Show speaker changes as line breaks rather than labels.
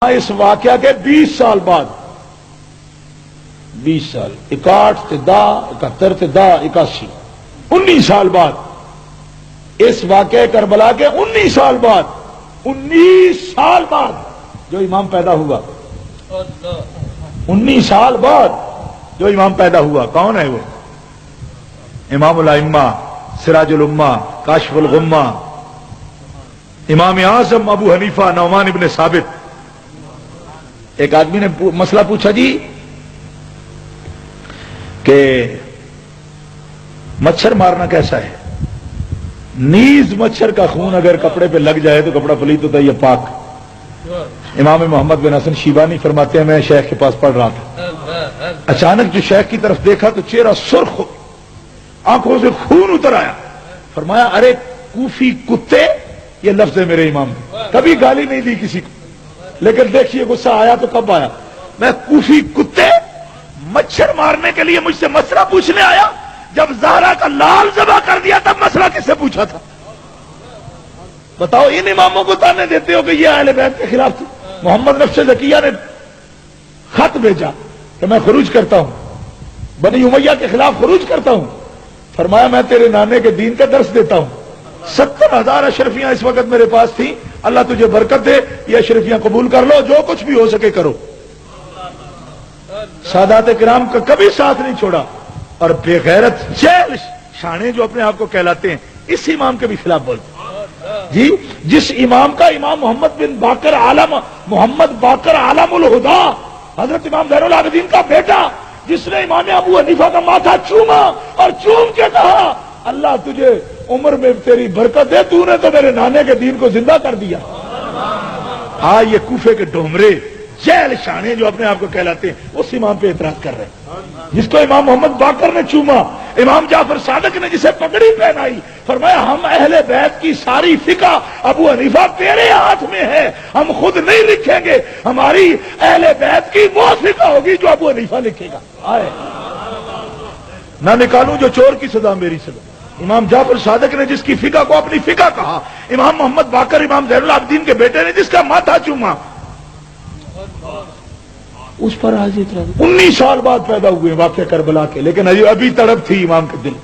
اس واقعہ کے 20 سال بعد 20 سال 61 سے 71 سے 81 19 سال بعد اس واقعہ کربلا کے 19 سال بعد 19 سال بعد جو امام پیدا ہوا 19 سال بعد جو امام پیدا ہوا کون ہے وہ؟ امام الائمہ سراج الامہ کاشف الغمہ امام اعظم ابو حنیفہ نعمان ابن ثابت۔ ایک آدمی نے مسئلہ پوچھا جی کہ مچھر مارنا کیسا ہے؟ نیز مچھر کا خون اگر کپڑے پہ لگ جائے تو کپڑا پلیت ہوتا ہے یا پاک؟ امام محمد بن حسن شیبانی فرماتے ہیں میں شیخ کے پاس پڑھ رہا تھا، اچانک جو شیخ کی طرف دیکھا تو چہرہ سرخ ہو، آنکھوں سے خون اتر آیا۔ فرمایا ارے کوفی کتے، یہ لفظ ہے میرے امام نے، کبھی گالی نہیں دی کسی کو، لیکن دیکھیے غصہ آیا تو کب آیا؟ میں کوفی کتے مچھر مارنے کے لیے مجھ سے مسئلہ پوچھنے آیا؟ جب زہرا کا لال ذبح کر دیا تب مسئلہ کس سے پوچھا تھا؟ بتاؤ، ان اماموں کو تانے دیتے ہو کہ یہ اہل بیت کے خلاف تھی۔ محمد نفس زکیہ نے خط بھیجا کہ میں خروج کرتا ہوں، بنی امیہ کے خلاف خروج کرتا ہوں۔ فرمایا میں تیرے نانے کے دین کا درس دیتا ہوں، 70,000 اشرفیاں اس وقت میرے پاس تھیں، اللہ تجھے برکت دے، یہ اشرفیاں قبول کر لو، جو کچھ بھی ہو سکے کرو۔ سادات کرام کا کبھی ساتھ نہیں چھوڑا، اور بے غیرت جیل شانے جو اپنے آپ کو کہلاتے ہیں اس امام کے بھی خلاف بولتے جی، جس امام کا امام محمد باقر عالم الہدا حضرت امام زین العابدین کا بیٹا، جس نے امام ابو حنیفہ کا ماتھا چوما اور چوم کے کہا اللہ تجھے عمر میں تیری برکت دے، تو نے تو میرے نانے کے دین کو زندہ کر دیا۔ ہاں، یہ کوفے کے ڈومرے جیل شانے جو اپنے آپ کو کہلاتے ہیں اس امام پہ اعتراض کر رہے ہیں، جس کو امام محمد باقر نے چوما، امام جعفر صادق نے جسے پگڑی پہنائی، فرمایا ہم اہل بیت کی ساری فقہ ابو حنیفہ تیرے ہاتھ میں ہے، ہم خود نہیں لکھیں گے، ہماری اہل بیت کی وہ فقہ ہوگی جو ابو حنیفہ لکھے گا۔ آئے نہ نکالوں جو چور کی سزا میری سزا۔ امام جعفر صادق نے جس کی فقہ کو اپنی فقہ کہا، امام محمد باقر امام زین العابدین کے بیٹے نے جس کا ماتھا چوما، اس پر آج اعتراض۔ 19 سال بعد پیدا ہوئے واقعہ کربلا کے، لیکن ابھی تڑپ تھی امام کے دل۔